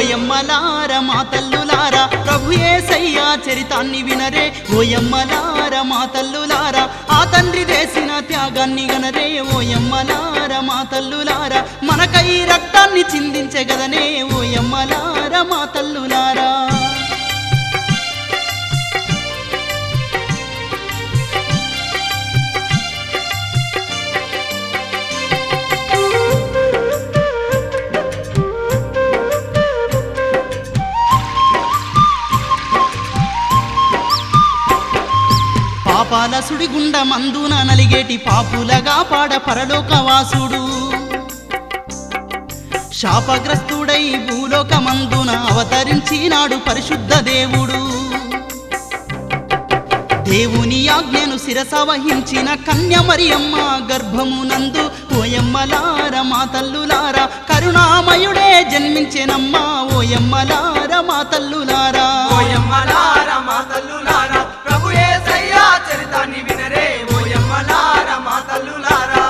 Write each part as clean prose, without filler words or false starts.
ఓయమ్మలార మా తల్లులారా ప్రభు యేసయ్య చరితాన్ని వినరే ఓయమ్మలార మా తల్లులారా ఆ తండ్రి చేసిన త్యాగాన్ని గనరే ఓయమ్మలార మా తల్లులారా మనకై రక్తాన్ని చిందించగదనే ఓయమ్మలార మా తల్లులారా పాపాల సుడిగుండ మందున నలిగేటి పాపులగా పాడ పరలోకవాసుడు శాపగ్రస్తుడై భూలోకమందున అవతరించినాడు పరిశుద్ధ దేవుడు దేవుని ఆజ్ఞను శిరస వహించిన కన్య మరియమ్మ గర్భమునందు ఓయమ్మలార మా తల్లులారా కరుణామయుడే జన్మించెనమ్మా ఓయమ్మలార మా తల్లులారా ఓయమ్మలార మా తల్లులారా ప్రభు యేసయ్య చరితాన్ని వినరే ఓయమ్మలార మా తల్లులారా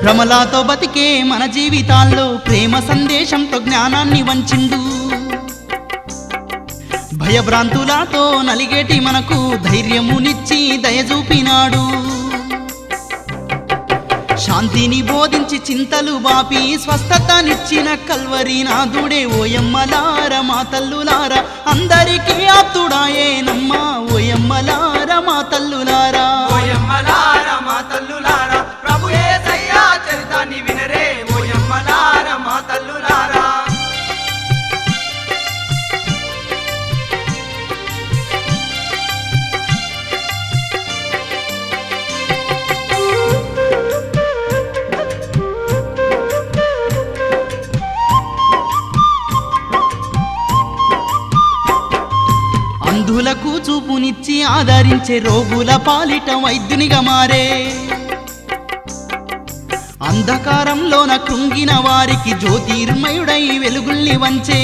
భ్రమలాతో బతికే మన జీవితాల్లో ప్రేమ సందేశంతో జ్ఞానాన్ని వంచిండు భయభ్రాంతులతో నలిగేటి మనకు ధైర్యమునిచ్చి దయచూపినాడు శాంతిని బోధించి చింతలు బాపి స్వస్థతనిచ్చిన కల్వరి నాథుడే ఓయమ్మలార మా తల్లులారా అందరికీ ఆప్తుడాయేనమ్మా ఓయమ్మలార మా తల్లులారా ఓయమ్మలార మా తల్లులారా ప్రభు యేసయ్య చరితాన్ని వినరే ఓయమ్మలార మా తల్లులారా అంధులకు చూపునిచ్చి ఆదరించే రోగుల పాలిట వైద్యునిగా మారే అంధకారంలోన కృంగిన వారికి జ్యోతిర్మయుడై వెలుగుల్ని వంచే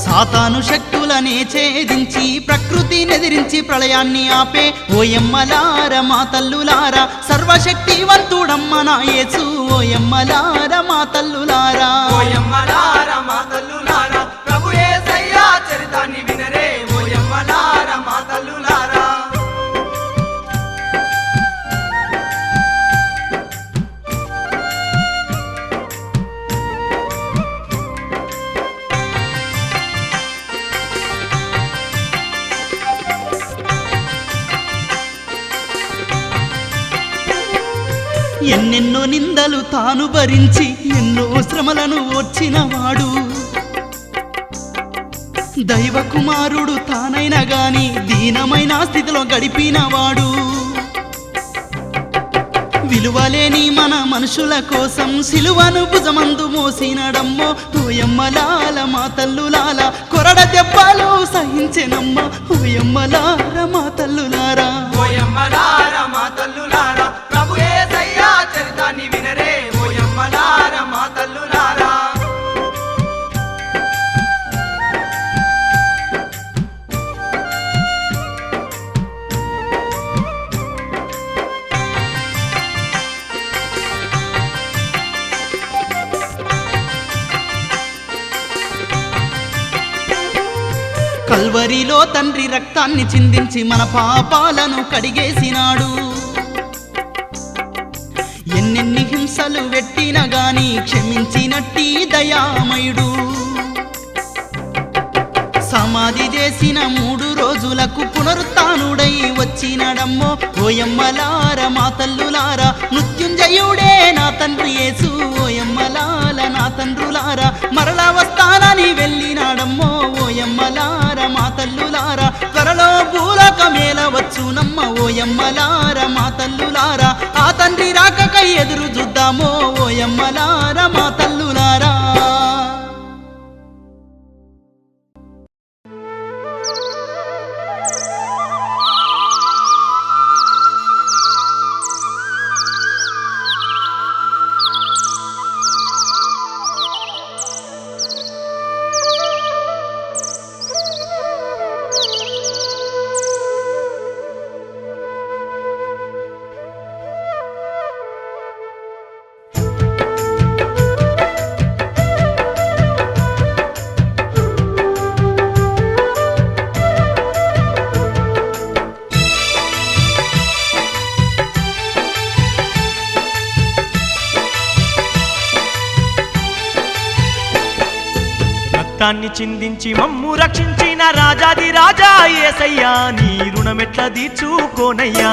సాతాను శక్తులనే ఛేదించి ప్రకృతినెదిరించి ప్రళయాన్ని ఆపే ఓయమ్మలార మా తల్లులారా సర్వశక్తివంతుడమ్మ నా యేసు ఓయమ్మలార మా తల్లులారా ఓయమ్మలార మా తల్లులారా ప్రభు యేసయ్య చరితాన్ని వినరే ఓయమ్మలార మా తల్లులారా ఎన్నెన్నో నిందలు తాను భరించి ఎన్నో శ్రమలను ఓర్చినవాడు దైవ కుమారుడు తానైనా గాని దీనమైన స్థితిలో గడిపినవాడు విలువలేని మన మనుషుల కోసం సిలువను భుజమందు మోసినడమ్మో ఓయమ్మలాల మా తల్లులాల కొరడ దెబ్బలు సహించెనమ్మ ఓయమ్మలార మా తల్లులారా ఓయమ్మలార మా తల్లులారా ప్రభు యేసయ్య చరితాన్ని వినరే ఓయమ్మలార మా తల్లులారా కల్వరిలో తండ్రి రక్తాన్ని చిందించి మన పాపాలను కడిగేసినాడు ఎన్నెన్ని హింసలు వెట్టినా గాని క్షమించినట్టి దయామయుడు సమాధి చేసిన 3 రోజులకు పునరుత్థానుడై వచ్చినడమ్మో ఓయమ్మలార మా తల్లులారా మృత్యుంజయుడే నా తండ్రి యేసు ఓయమ్మలాల నా తండ్రులారా మరలా వస్తానని వెళ్ళినాడమ్మో ఓయమ్మలార మా తల్లులారా త్వరలో భూలోకమేల వచ్చునమ్మ ఓయమ్మలార మా తల్లులారా ఆ తండ్రి రాకకై ఎదురు చూద్దామో ఓయమ్మలార మా తల్లులారా రక్తాన్ని చిందించి మమ్ము రక్షించిన రాజాది రాజా యేసయ్యా నీ రుణమెట్లా తీర్చుకోనయ్యా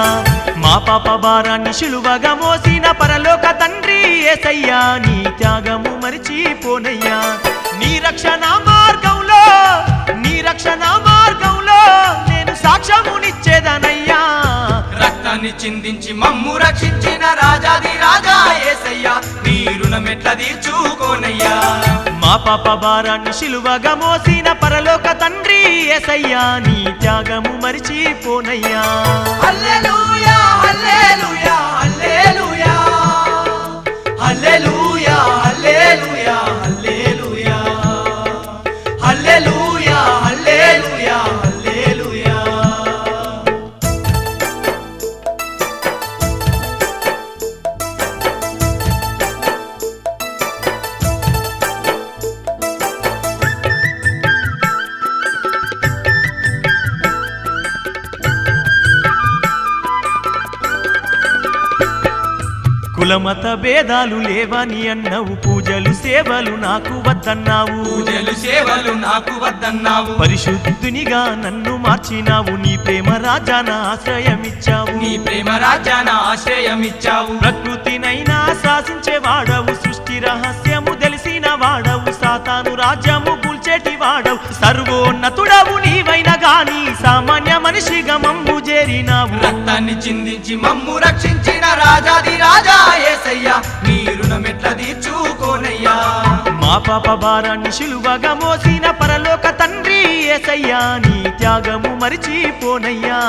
మా పాప భారాన్ని శిలువగా మోసిన పరలోక తండ్రి యేసయ్యా నీ త్యాగము మరిచిపోనయ్యా నీ రక్షణ మార్గంలో నేను సాక్ష్యమునిచ్చేదనయ్యా రక్తాన్ని చిందించి మమ్ము రక్షించిన రాజాది రాజా యేసయ్యా నీ రుణమెట్లా తీర్చుకోనయ్యా మా పాప భారాన్ని శిలువగా మోసిన పరలోక తండ్రి యేసయ్యా నీ త్యాగము మరిచిపోనయ్యా హల్లెలూయా హల్లెలూయా హల్లెలూయా హల్లెలూయా హల్లెలూయా హల్లెలూయా హల్లెలూయా హల్లెలూయా హల్లెలూయా కులమత భేదాలు లేవని అన్నవు పూజలు సేవలు నాకు వద్దన్నావు పూజలు సేవలు నాకు వద్దన్నావు పరిశుద్ధునిగా నన్ను మార్చినావు నీ ప్రేమ రాజాన ఆశ్రయమిచ్చావు నీ ప్రేమ రాజ్యాన ఆశ్రయమిచ్చావు ప్రకృతినైనా శాసించే వాడవు సృష్టి రహస్యము తెలిసిన వాడవు సాతాను రాజ్యము కూల్చేటి వాడవు సర్వోన్నతుడవు నీవైనా గాని సామాన్య మనిషిగా మమ్ము చేరినావు రక్తాన్ని చిందించి మమ్ము రక్షించిన రాజాది రాజా యేసయ్యా నీ రుణమెట్లా తీర్చుకోనయ్యా మా పాప భారాన్ని శిలువగా మోసిన పరలోక తండ్రి యేసయ్యా నీ త్యాగము మరిచిపోనయ్యా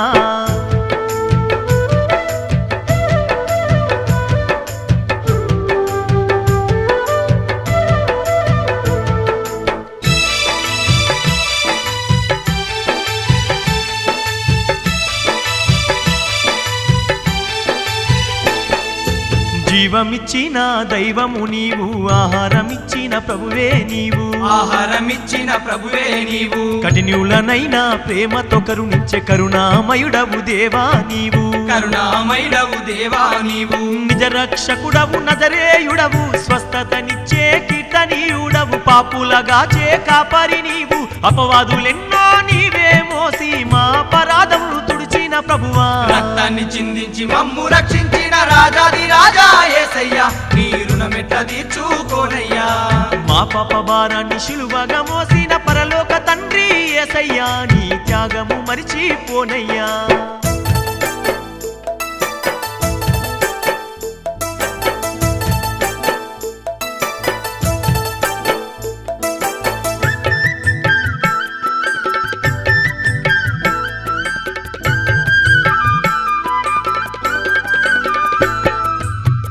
జీవమిచ్చిన దైవము నీవు ఆహారమిచ్చిన ప్రభువే నీవు ఆహారమిచ్చిన ప్రభువే నీవు కఠినులనైనా ప్రేమతో కరుణించే కరుణామయుడవు దేవా నీవు కరుణామయుడవు దేవా నీవు నిజ రక్షకుడవు నజరేయుడవు స్వస్థతనిచ్చే కీర్తనీయుడవు పాపులగాచే కాపరి నీవు అపవాదులెన్నో నీవే మోసి మా అపరాధములు తుడిచిన ప్రభువా రక్తాన్ని చిందించి మమ్ము రక్షించిన రాజాది రాజా యేసయ్యా నీ రుణమెట్లా తీర్చుకోనయ్యా మా పాప భారాన్ని శిలువగా మోసిన పరలోక తండ్రి యేసయ్యా నీ త్యాగము మరిచిపోనయ్యా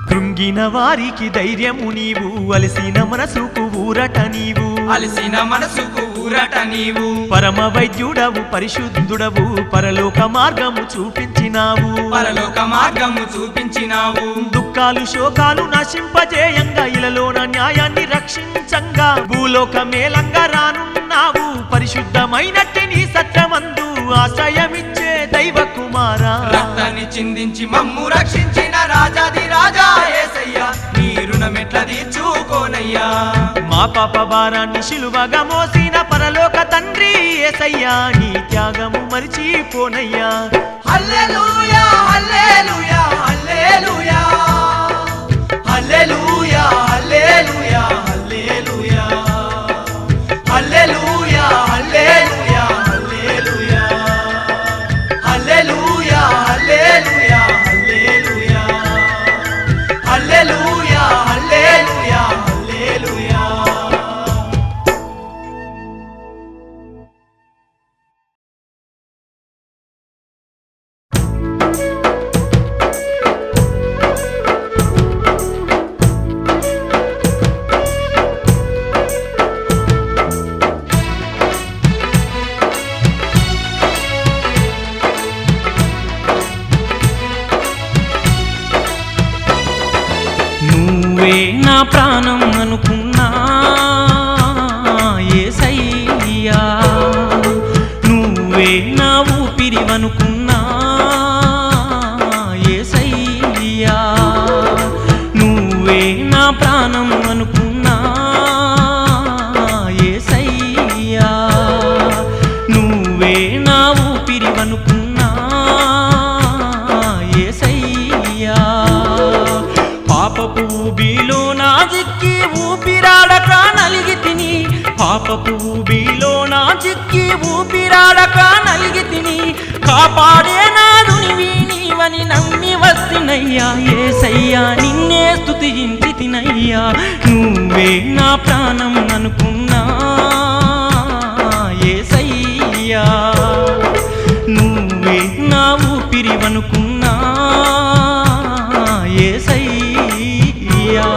కృంగిన వారికి ధైర్యము నీవు అలసిన మనసుకు ఊరట నీవు అలసిన మనసుకు ఊరట నీవు పరమ వైద్యుడవు పరిశుద్ధుడవు పరలోక మార్గము చూపించినావు పరలోక మార్గము చూపించినావు దుఃఖాలు శోకాలు నశింపజేయంగా ఇలలోన న్యాయాన్ని రక్షించంగా భూలోక మేలంగా రానున్నావు పరిశుద్ధమైనట్టి నీ సత్యమందు ఆశ్రయమిచ్చే దైవ కుమారా రక్తాన్ని చిందించి మమ్ము రక్షించిన రాజాది రాజా యేసయ్యా నీ రుణమెట్లా తీర్చుకోనయ్యా మా పాప భారాన్ని శిలువగా మోసిన పరలోక తండ్రి యేసయ్యా నీ త్యాగము మరిచిపోనయ్యా హల్లెలూయా హల్లెలూయా హల్లెలూయా హల్లెలూయా హల్లెలూయా హల్లెలూయా హల్లెలూయా హల్లెలూయా హల్లెలూయా హల్లెలూయా హల్లెలూయా హల్లెలూయా హల్లెలూయా హల్లెలూయా హల్లెలూయా నువ్వే నా ప్రాణం అనుకున్నా యేసయ్యా నువ్వే నా ఊపిరివనుకున్నా యేసయ్యా నువ్వే నా ప్రాణం అనుకున్నా యేసయ్యా కాపాడే నాదునివి నీవని నమ్మి వస్తినయ్యా యేసయ్యా నిన్నే స్తుతించితినయ్యా నువ్వే నా ప్రాణం అనుకున్నా యేసయ్యా నువ్వే నా ఊపిరివనుకున్నా యేసయ్యా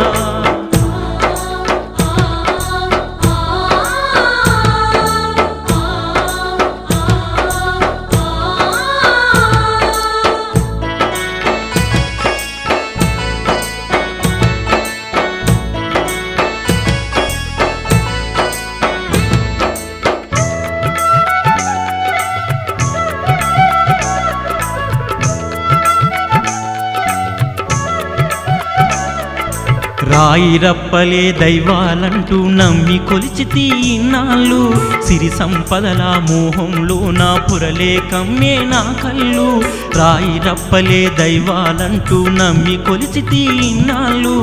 రాయిరప్పలే దైవాలంటూ నమ్మి కొలిచితి ఇన్నాళ్ళు సిరి సంపదల మోహంలో నా పురలే కమ్మే నా కళ్ళు రాయిరప్పలే దైవాలంటూ నమ్మి కొలిచితి ఇన్నాళ్ళు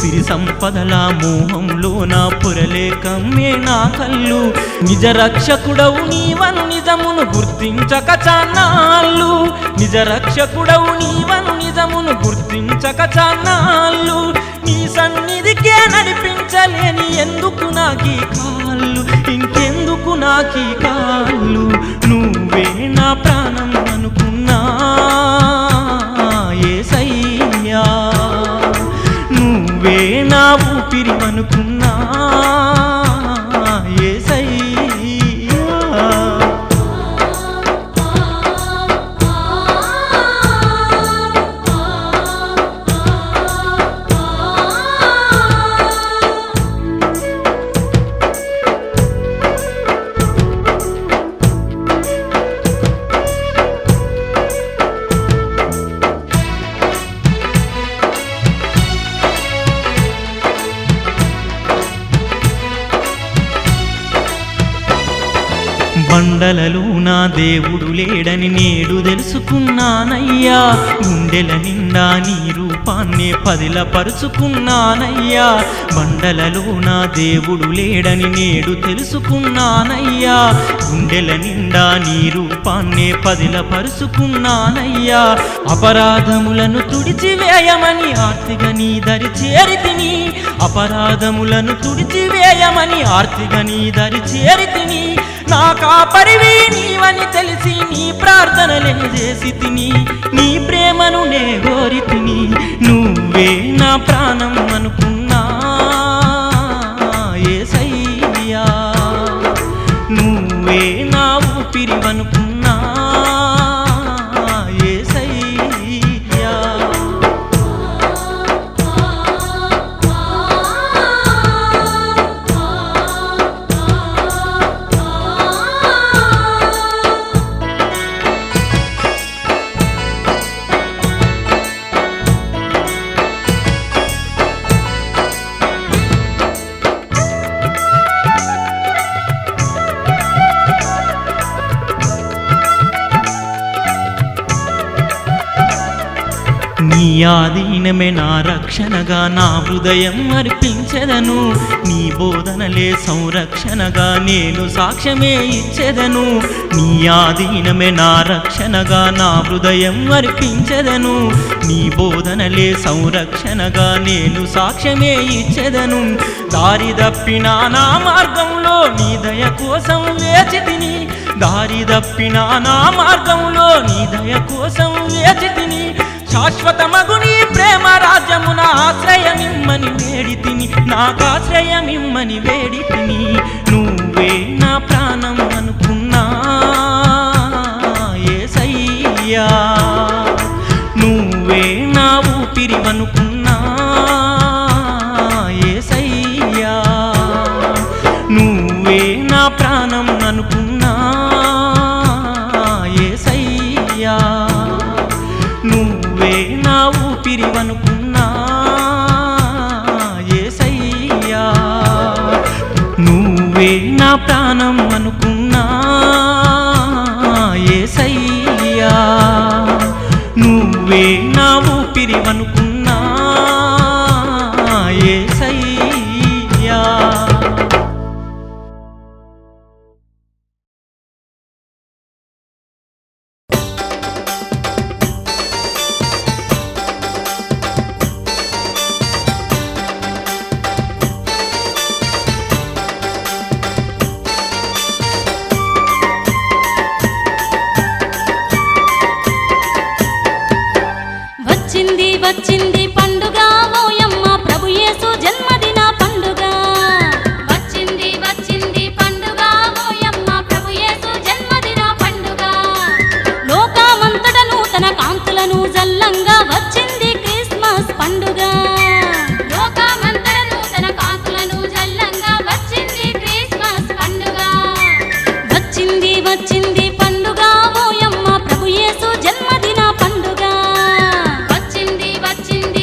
సిరి సంపదల మోహంలో నా పురలే కమ్మే నా కళ్ళు నిజ రక్షకుడవు నీవను నిజమును గుర్తించక చాన్నాళ్ళు నిజ రక్షకుడవు నీవను నిజమును గుర్తించక చాన్నాళ్ళు నీ సన్నిధికే నడిపించలేని ఎందుకు నాకీ కాళ్ళు ఇంకెందుకు నాకీ కాళ్ళు నువ్వే నా ప్రాణం అనుకున్నా యేసయ్యా నువ్వే నా ఊపిరి అనుకున్నా యేసయ్యా బండలలో నా దేవుడు లేడని నేడు తెలుసుకున్నానయ్యా గుండెల నిండా నీ రూపాన్నే పదిలపరుచుకున్నానయ్యా బండలలో నా దేవుడు లేడని నేడు తెలుసుకున్నానయ్యా గుండెల నిండా నీ రూపాన్నే పదిలపరుచుకున్నానయ్యా అపరాధములను తుడిచివేయమని ఆర్తిగా నీ దరి చేరితిని అపరాధములను తుడిచివేయమని ఆర్తిగా నీ దరి చేరితిని నా కాపరివి నీవని తెలిసి నీ ప్రార్థనలే చేసి తిని నీ ప్రేమను నే గోరి తిని నువ్వే నా ప్రాణం అనుకున్నా యేసయ్యా నువ్వే నా ఊపిరివనుకున్నా యేసయ్యా నీ ఆధీనమే నా రక్షణగా నా హృదయం అర్పించెదను నీ బోధనలే సంరక్షణగా నేను సాక్ష్యమే ఇచ్చెదను నీ ఆధీనమే నా రక్షణగా నా హృదయం అర్పించెదను నీ బోధనలే సంరక్షణగా నేను సాక్ష్యమే ఇచ్చెదను దారి తప్పిన నా మార్గంలో నీ దయ కోసం వేచితిని దారి తప్పిన నా మార్గంలో నీ దయ కోసం వేచితిని శాశ్వతమగు నీ ప్రేమ రాజ్యమున ఆశ్రయమిమ్మని వేడి తిని నాకు ఆశ్రయమిమ్మని వేడి తిని నువ్వే నా ప్రాణం అనుకున్నా యేసయ్యా నువ్వే నా ఊపిరివనుకున్నా యేసయ్యా నువ్వే నా ప్రాణం అనుకున్నా యేసయ్యా నువ్వే నా ఊపిరివనుకున్నా యేసయ్యా నువ్వే నా ప్రాణం అనుకున్నా యేసయ్యా నువ్వే నా ఊపిరివనుకున్నా యేసయ్యా వచ్చింది పండుగ ఓయమ్మ ప్రభు యేసు జన్మదిన పండుగ వచ్చింది వచ్చింది పండుగ ఓయమ్మ ప్రభు యేసు జన్మదిన పండుగ లోకమంతట నూతన కాంతులను జల్లంగా వచ్చింది క్రిస్మస్ పండుగ లోకమంతట నూతన కాంతులను జల్లంగా వచ్చింది క్రిస్మస్ పండుగ వచ్చింది వచ్చింది పండుగ ఓయమ్మ ప్రభు యేసు జన్మదిన పండుగ వచ్చింది వచ్చింది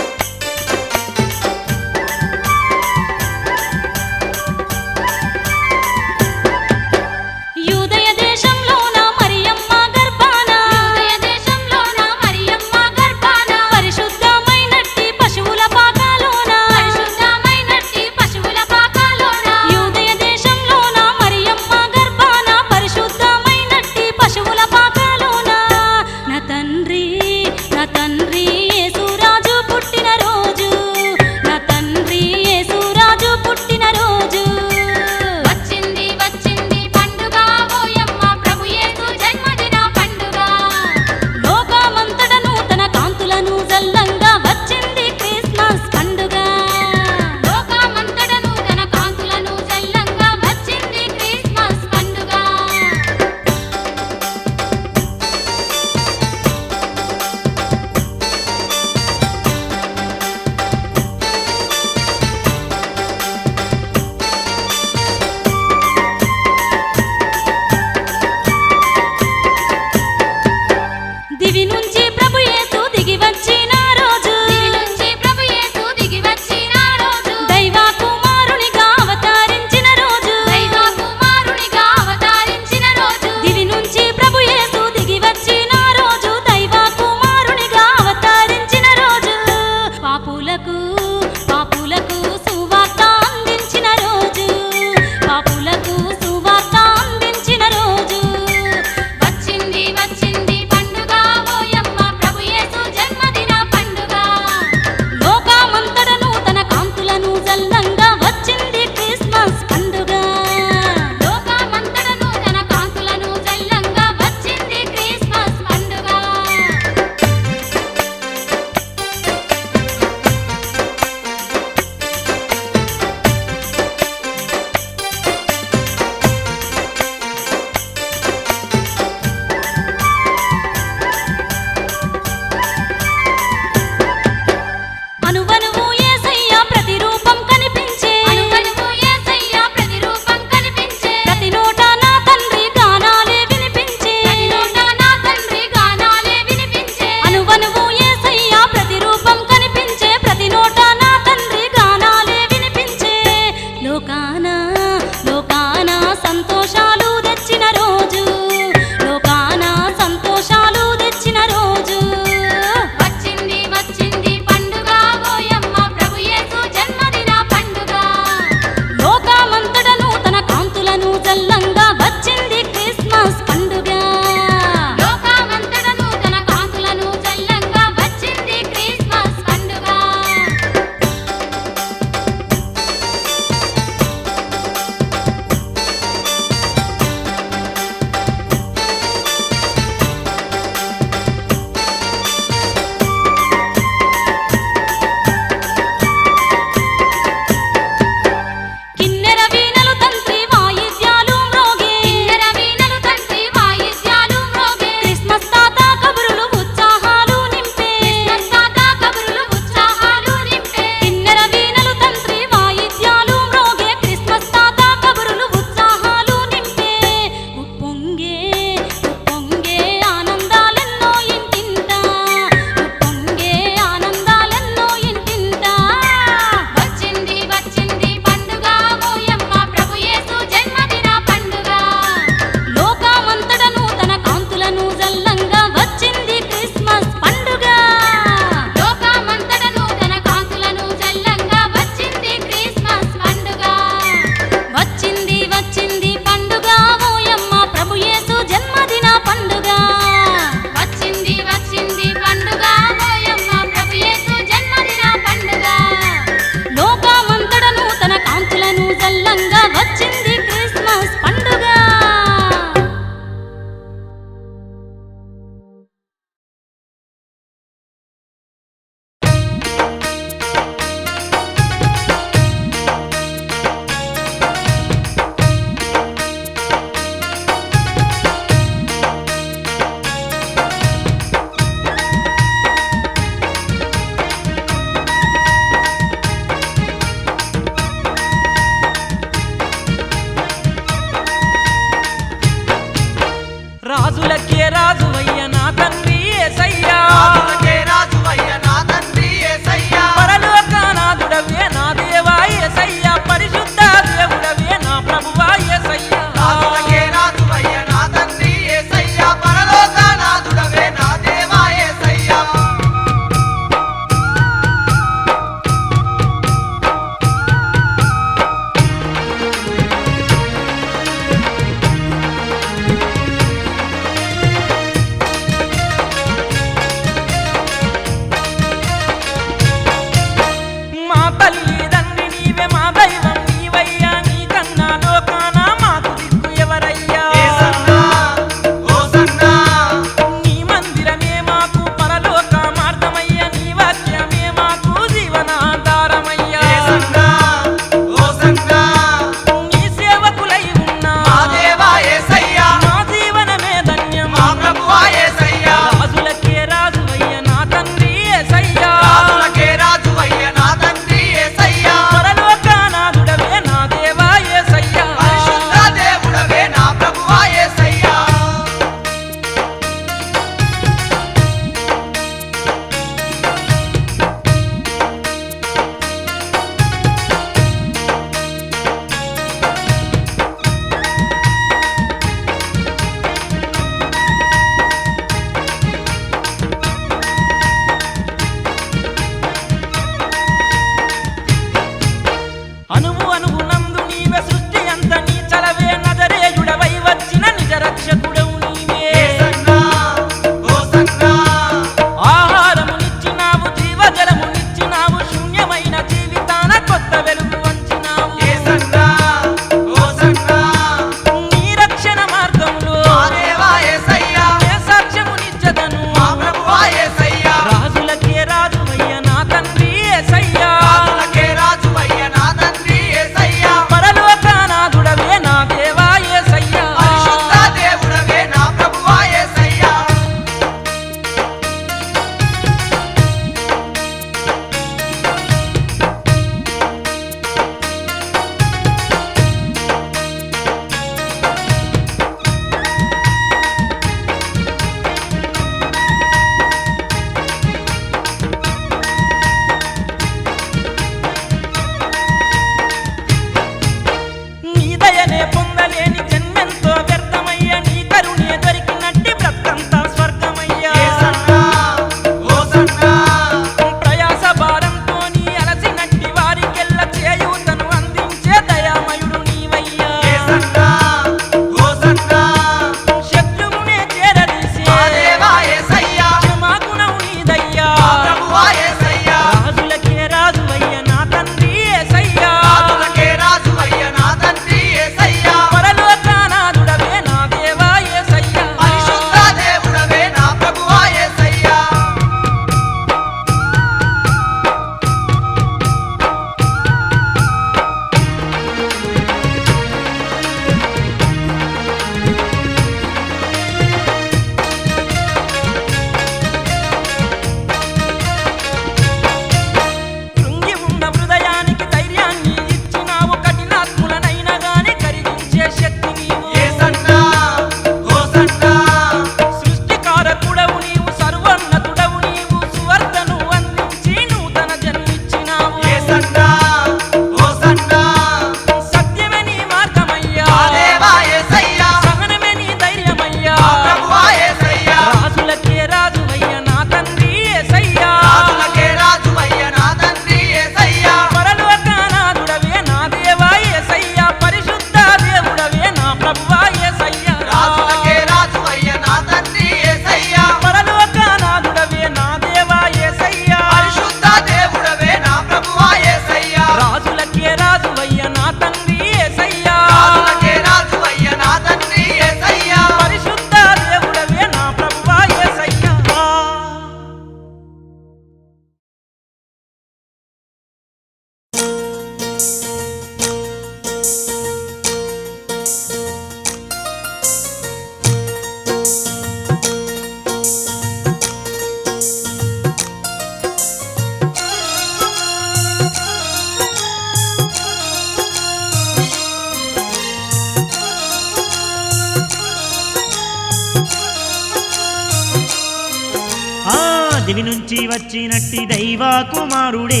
దివి నుంచి వచ్చినట్టి దైవ కుమారుడే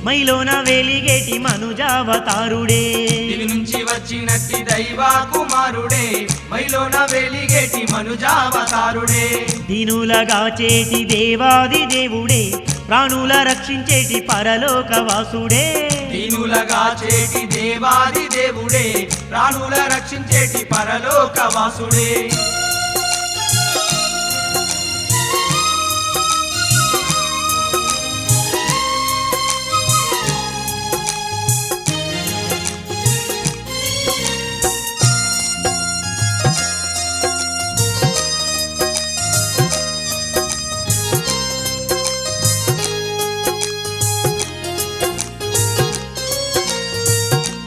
మైలోన వెలిగేటి మనుజావతారుడే దివి నుంచి వచ్చినట్టి దైవ కుమారుడే మైలోన వెలిగేటి మనుజావతారుడే దీనులగా చేటి దేవాది దేవుడే ప్రాణుల రక్షించేటి పరలోకవాసుడే దీనులగా చేటి దేవాది దేవుడే ప్రాణుల రక్షించేటి పరలోకవాసుడే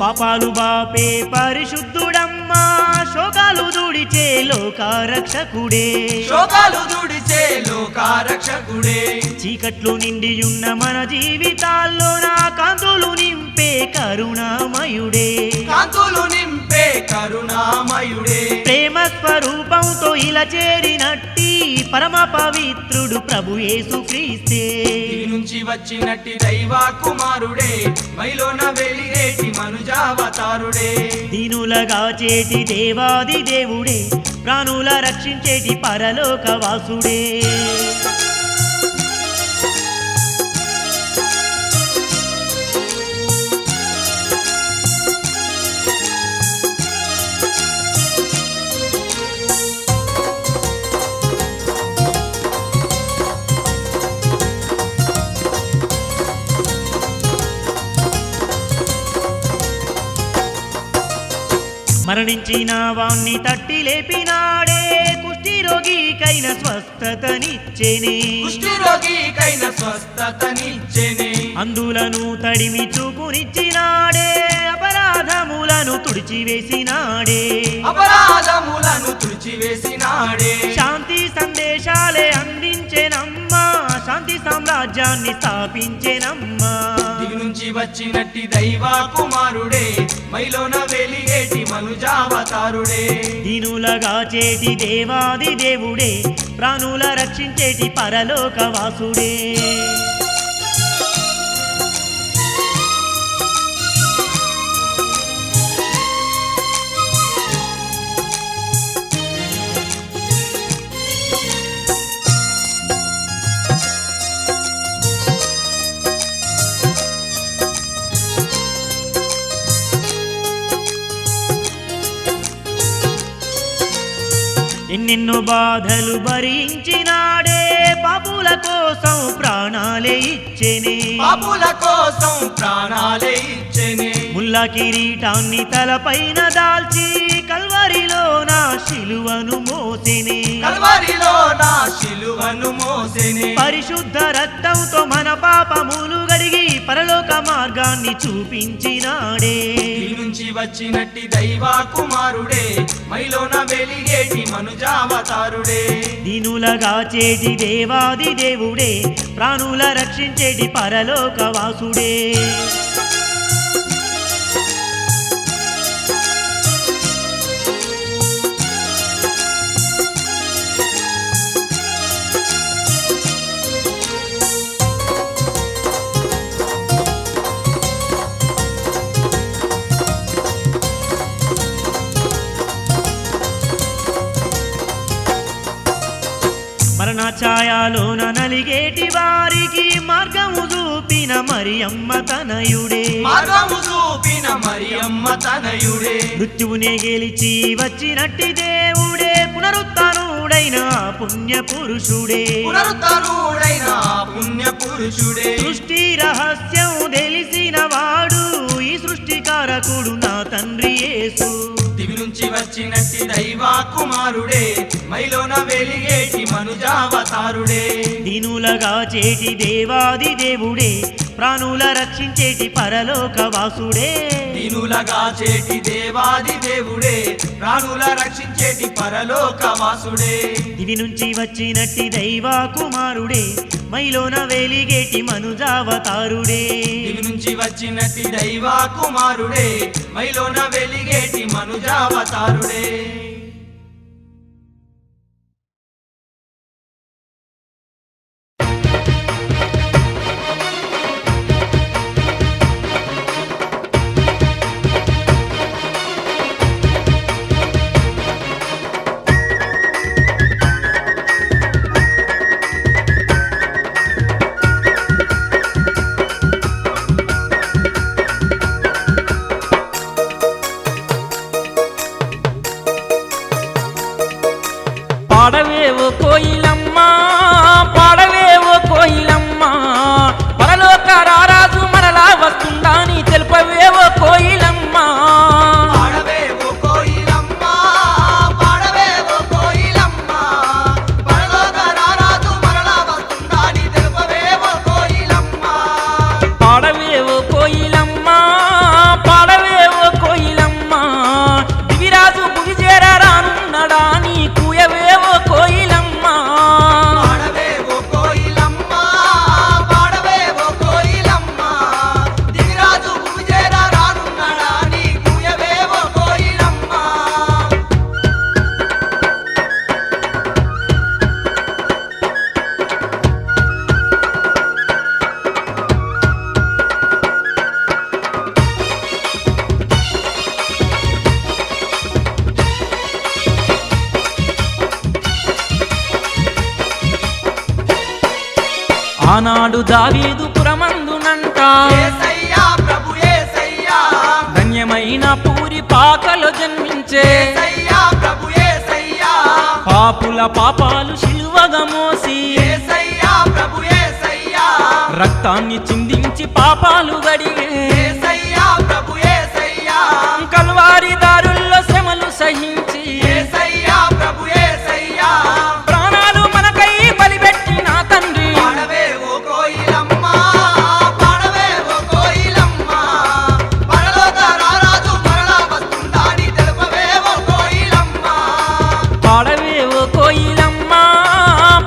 పాపాలు బాపే పరిశుద్ధుడమ్మా శోకాలు దూడిచే లోకారక్షకుడే శోకాలు దుడిచే లోకారక్షకుడే చీకట్లు నిండియున్న మన జీవితాల్లో నా కాంతులు నింపే కరుణామయుడే కాంతులు నింపే కరుణామయుడే ప్రేమ స్వరూపంతో ఇలా చేరినట్టి పరమ పవిత్రుడు ప్రభు యేసుక్రీస్తే దివి నుంచి వచ్చినట్టి దైవ కుమారుడే మైలోన వెలిగేటి మనుజావతారుడే దీనులగా చేటి దేవాది దేవుడే ప్రాణుల రక్షించేటి పరలోకవాసుడే మరణించిన వాణ్ణి తట్టి లేపినాడే కుష్ఠిరోగికైన స్వస్థతనిచ్చేనే కుష్ఠరోగికైన స్వస్థతనిచ్చెనే అందులను తడిమి చూపునిచ్చినాడే అపరాధములను తుడిచివేసినాడే అపరాధములను తుడిచివేసినాడే శాంతి సందేశాలే అందించెనమ్మా శాంతి సామ్రాజ్యాన్ని స్థాపించెనమ్మా దివి నుంచి వచ్చినట్టి దైవ కుమారుడే మైలోన వెలిగేటి మనుజావతారుడే దీనులగా చేటి దేవాది దేవుడే ప్రాణుల రక్షించేటి పరలోకవాసుడే ఎన్నెన్నో బాధలు భరించినాడే పాపుల కోసం ప్రాణాలే ఇచ్చెనే పాపుల కోసం ప్రాణాలే ఇచ్చెనే ముల్ల కిరీటాన్ని తలపైన దాల్చి కల్వరిలో నా శిలువను మోసెనే కల్వరిలో నా శిలువను మోసెనే పరిశుద్ధ రక్తంతో మన పాపములు గడిగి పరలోక మార్గాన్ని చూపించినాడే దివి నుంచి వచ్చినట్టి దైవ కుమారుడే మైలోన వెలిగేటి మనుజావతారుడే దీనులగా చేటి దేవాది దేవుడే ప్రాణుల రక్షించేటి పరలోకవాసుడే మరణ ఛాయలోన నలిగేటి వారికి మార్గము చూపిన మరియమ్మ తనయుడే మార్గము చూపిన మరియమ్మ తనయుడే మృత్యువునే గెలిచి వచ్చినట్టి దేవుడే పునరుత్థానుడైన పుణ్య పురుషుడే పునరుద్ధరుడైన పుణ్య పురుషుడే సృష్టి రహస్యం తెలిసిన వాడు ఈ సృష్టికారకుడు నా తండ్రి యేసు దివి నుంచి వచ్చినట్టి దైవ కుమారుడే మైలోన వెలిగేటి మనుజావతారుడే దీనులగా చేటి దేవాది దేవుడే ప్రాణుల రక్షించేటి పరలోకవాసుడే దీనులగా చేటి దేవాది దేవుడే ప్రాణుల రక్షించేటి పరలోకవాసుడే దివి నుంచి వచ్చినట్టి దైవ కుమారుడే మైలోన వెలిగేటి మనుజావతారుడే దివి నుంచి వచ్చినట్టి దైవ కుమారుడే మైలోన వెలిగేటి మనుజావతారుడే ఆనాడు దావీదు పురమందునంట యేసయ్యా ప్రభు యేసయ్యా ధన్యమైన పూరి పాకలో జన్మించే యేసయ్యా ప్రభు యేసయ్యా పాపుల పాపాలు శిలువగా మోసి యేసయ్యా ప్రభు యేసయ్యా రక్తాన్ని చిందించి పాపాలు గడిగే యేసయ్యా ప్రభు యేసయ్యా కల్వారి దారుల్లో శ్రమలు సహించి యేసయ్యా ప్రభు యేసయ్యా ప్రాణాలు మనకై బలిపెట్టిన తండ్రి పాడవే ఓ కోయిలమ్మ పాడవే ఓ కోయిలమ్మ పరలోక రారాజు మరలా వస్తుందాని తెలుపవే ఓ కోయిలమ్మ పాడవే ఓ కోయిలమ్మ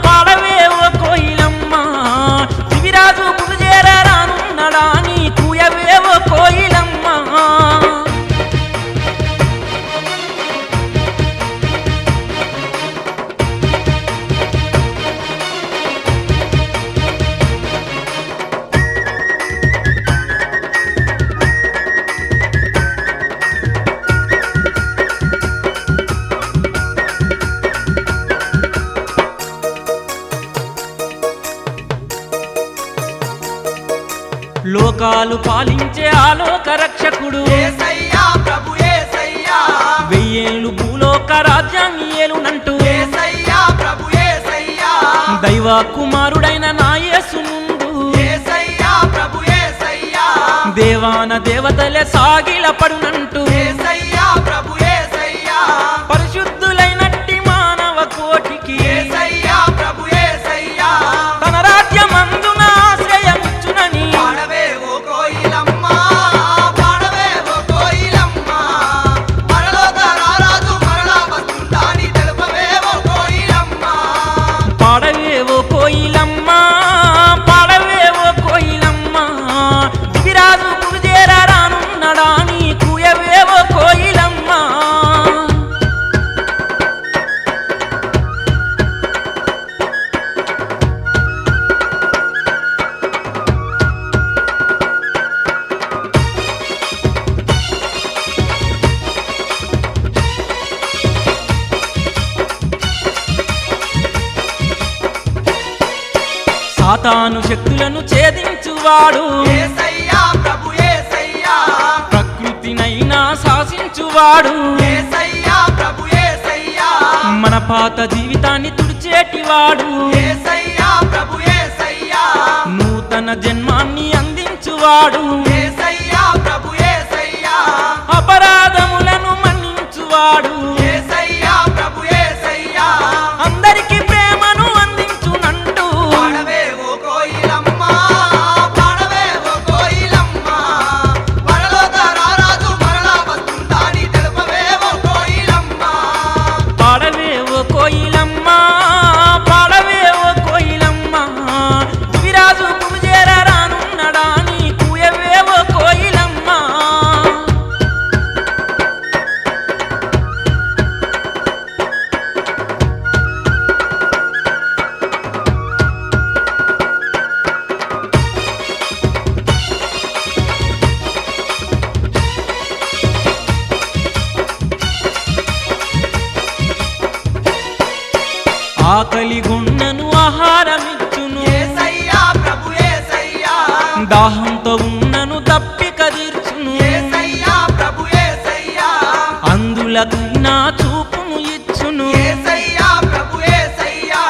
పాడవే ఓ కోయిలమ్మ దివిరాజు బురుజేర రానున్నడాని కూయవే ఓ కోయిలమ్మ లోకాలు పాలించే ఆలోక రక్షకుడు యేసయ్యా ప్రభు యేసయ్యా వెయ్యేళ్ళు భూలోక రాజ్యాన్ని ఏలునంటూ యేసయ్యా ప్రభు యేసయ్యా దైవ కుమారుడైన నా యేసు ముందు యేసయ్యా ప్రభు యేసయ్యా దేవాన దేవతలే సాగిల పడునంటూ యేసయ్యా ప్రభు యేసయ్యా పరిశుద్ధులైనట్టి మానవ కోటికి యేసయ్యా ప్రభు యేసయ్యా తన రాజ్యమందున ఆశ్రయముచ్చునని పాడవే ఓ కోయిలమ్మ పాడవే ఓ కోయిలమ్మ పరలోక రారాజు మరలా వస్తుందాని తెలుపవే ఓ కోయిలమ్మ పాడవే ఓ కోయిలమ్మ పాడవే ఓ కోయిలమ్మ దివిరాజు గురుజేర రానున్నడాని కూయవే ఓ కోయిలమ్మ సాతాను శక్తులను ఛేదించువాడు యేసయ్యా ప్రభు యేసయ్యా ప్రకృతినైనా శాసించువాడు యేసయ్యా ప్రభు యేసయ్యా మన పాత జీవితాన్ని తుడిచేటివాడు యేసయ్యా ప్రభు యేసయ్యా నూతన జన్మాన్ని అందించువాడు యేసయ్యా ప్రభు యేసయ్యా అపరాధములను మన్నించువాడు యేసయ్యా ప్రభు యేసయ్యా అందరికి ప్రేమను అందించునంటూ పాడవే ఓ కోయిలమ్మ పాడవే ఓ కోయిలమ్మ పరలోక రారాజు మరలా వస్తుందాని తెలుపవే ఓ కోయిలమ్మ పాడవే ఓ కోయిలమ్మ పాడవే ఓ కోయిలమ్మ దివిరాజు పూజేర రానున్నడాని కూయవే ఓ కోయిలమ్మ ఆకలి గుండెను ఆహారమిచ్చును యేసయ్యా ప్రభు యేసయ్యా దాహంతో ఉన్నను దప్పిక తీర్చును యేసయ్యా ప్రభు యేసయ్యా అందులకైనా చూపును ఇచ్చును యేసయ్యా ప్రభు యేసయ్యా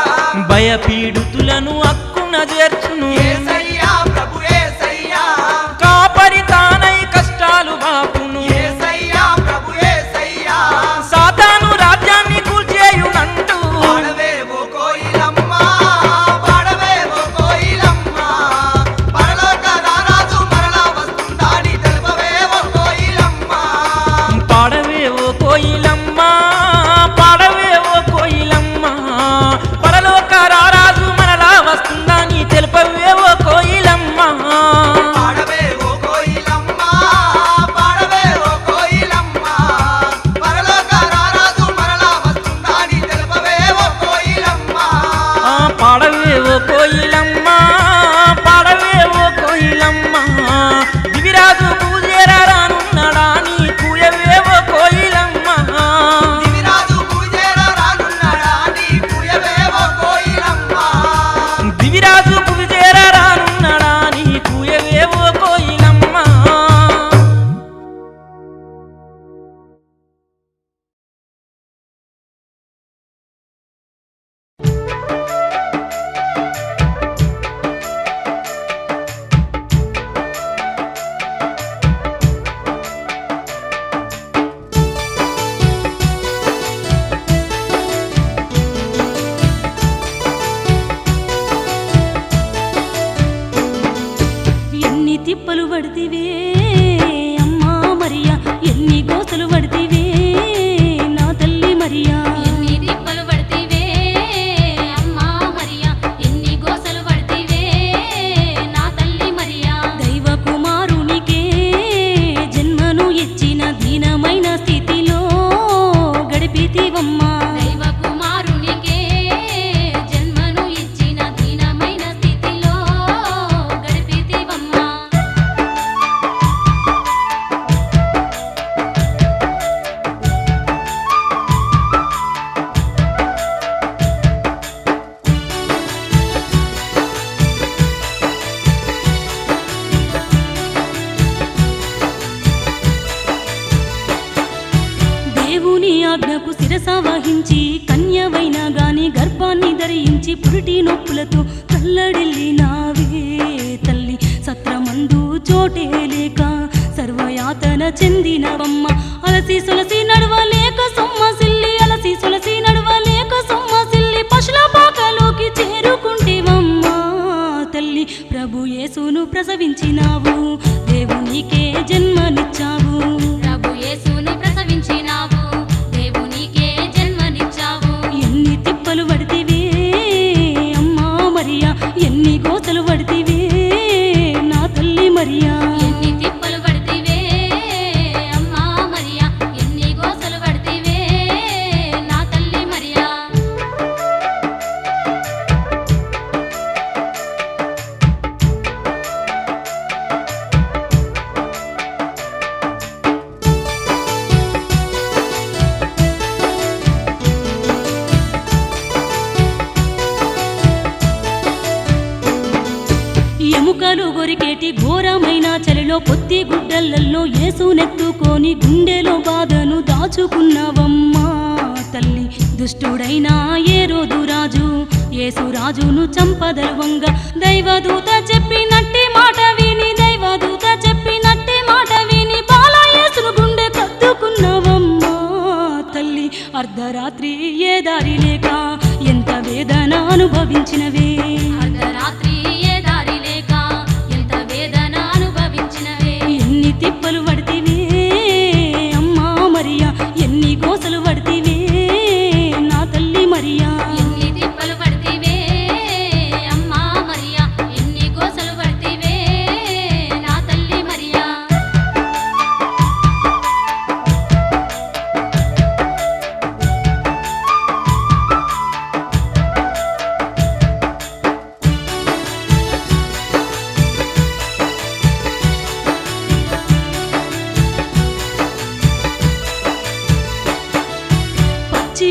భయపీడుతులను అక్కున చేర్చును యేసయ్యా ప్రభు యేసయ్యా కాపరి తానై కష్టాలు బాపును యేసయ్యా ప్రభు యేసయ్యా సాతాను రాజ్యాన్ని కూల్చేయునంటూ పాడవే ఓ కోయిలమ్మ పాడవే ఓ కోయిలమ్మ పరలోక రారాజు మరలా వస్తుందాని తెలుపవే ఓ కోయిలమ్మ పాడవే ఓ కోయిలమ్మ పాడవే ఓ కోయిలమ్మ పరలోక రారా తిప్పలు పడితివే అమ్మా మరియా ఎన్ని గోసలు పడితివే నా తల్లి మరియా ఎన్ని తిప్పలు పడితివే అమ్మా మరియా ఎన్ని గోసలు పడితివే నా తల్లి మరియా దైవ కుమారునికే జన్మను ఇచ్చిన దీనమైన స్థితిలో గడిపితివమ్మా దైవ కుమారునికే జన్మను ఇచ్చిన దీనమైన స్థితిలో గడిపితివమ్మా దేవుని ఆజ్ఞకు శిరస వహించి కన్యవైనా గాని గర్భాన్ని ధరించి పురిటి నొప్పులతో తల్లడిల్లినావే తల్లి సత్రమందు చోటే లేక సర్వయాతన చెందినవమ్మ అలసి సొలసి నడవలేక సొమ్మసిల్లి అలసి సొలసి నడవలేక సొమ్మసిల్లి పశుల పాకలోకి చేరుకుంటేవమ్మా తల్లి ప్రభు యేసును ప్రసవించినావు దేవునికే జన్మనిచ్చావు ప్రభు యేసును ప్రసవించినావు దేవునికే జన్మనిచ్చావు ఎన్ని తిప్పలు పడితివే అమ్మా మరియా ఎన్ని గోసలు పడితివే నా తల్లి మరియా ఎన్ని తిప్పలు పడితివే అమ్మా మరియా ఎన్ని గోసలు పడితివే నా తల్లి మరియా ఎముకలు గొరికేటి ఘోరమైన చలిలో పొత్తి గుడ్డలల్లో యేసునెత్తుకొని గుండెలో బాధను దాచుకున్నావమ్మా తల్లి దుష్టుడైన ఏరోదు రాజు యేసు రాజును చంపదలువంగా దైవదూత చెప్పినట్టి మాట విని దైవదూత చెప్పినట్టి మాట విని బాల యేసును గుండె కద్దుకున్నావమ్మా తల్లి అర్ధరాత్రి ఏ దారి లేక ఎంత వేదన అనుభవించినవే అర్ధరాత్రి ఏ దారి లేక ఎంత వేదన అనుభవించినవే ఎన్ని తిప్పలు పడితివే అమ్మా మరియా ఎన్ని గోసలు పడితివే నా తల్లి మరియా ఎన్ని తిప్పలు పడితివే అమ్మా మరియా ఎన్ని గోసలు పడితివే నా తల్లి మరియా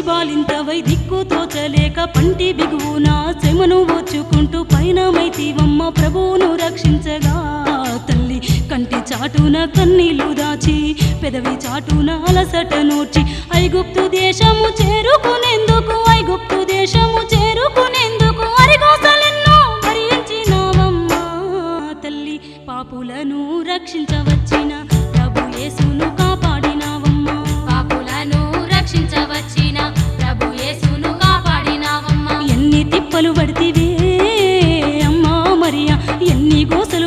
బాలింతవై దిక్కు తోచలేక పంటి బిగువున శ్రమను ఓచుకుంటూ పయనమైతివమ్మ ప్రభువును రక్షించగా తల్లి కంటి చాటున కన్నీళ్లు దాచి పెదవి చాటున అలసట నోచి ఐగుప్తు దేశము చేరుకునేందుకు అరిగోసలెన్నో భరించినావమ్మా తల్లి పాపులను రక్షించవచ్చిన ప్రభు యేసును కాపాడినావమ్మా పాపులను రక్షించవచ్చిన ప్రభు యేసును కాపాడినావమ్మా ఎన్ని తిప్పలు పడితివే అమ్మా మరియా ఎన్ని గోసలు